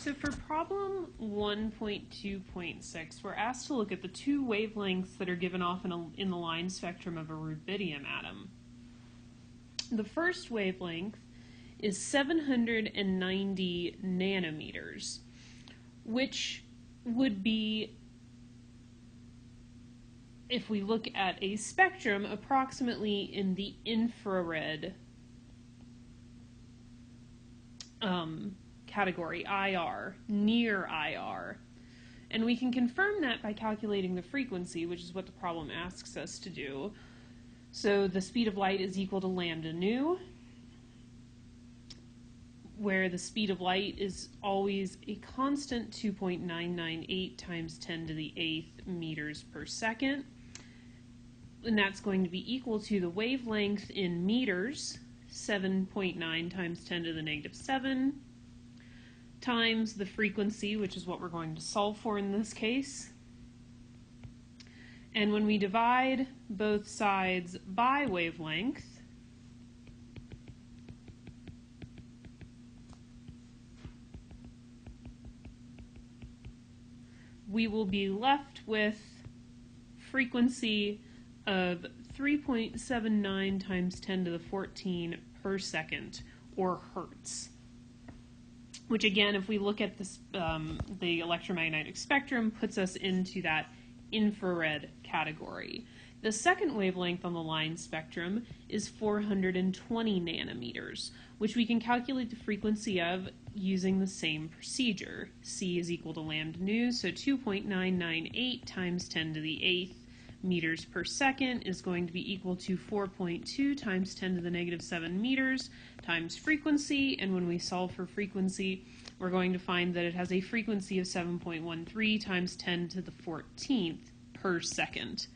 So for problem 1.2.6, we're asked to look at the two wavelengths that are given off in the line spectrum of a rubidium atom. The first wavelength is 790 nanometers, which would be, if we look at a spectrum, approximately in the infrared category, IR, near IR. And we can confirm that by calculating the frequency, which is what the problem asks us to do. So the speed of light is equal to lambda nu, where the speed of light is always a constant 2.998 times 10 to the 8th meters per second. And that's going to be equal to the wavelength in meters, 7.9 times 10 to the negative 7, times the frequency, which is what we're going to solve for in this case. And when we divide both sides by wavelength, we will be left with frequency of 3.79 times 10 to the 14 per second, or hertz. Which again, if we look at this, the electromagnetic spectrum, puts us into that infrared category. The second wavelength on the line spectrum is 420 nanometers, which we can calculate the frequency of using the same procedure. C is equal to lambda nu, so 2.998 times 10 to the 8th meters per second is going to be equal to 4.2 times 10 to the negative 7 meters times frequency, and when we solve for frequency, we're going to find that it has a frequency of 7.13 times 10 to the 14th per second,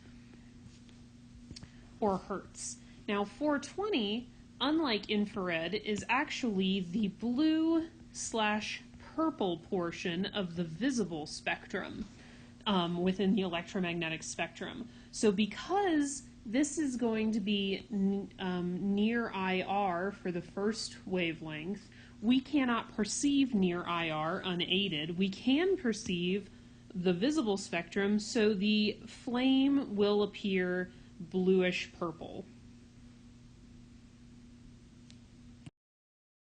or hertz. Now 420, unlike infrared, is actually the blue/purple portion of the visible spectrum within the electromagnetic spectrum. So because this is going to be near IR for the first wavelength, we cannot perceive near IR unaided. We can perceive the visible spectrum, so the flame will appear bluish purple.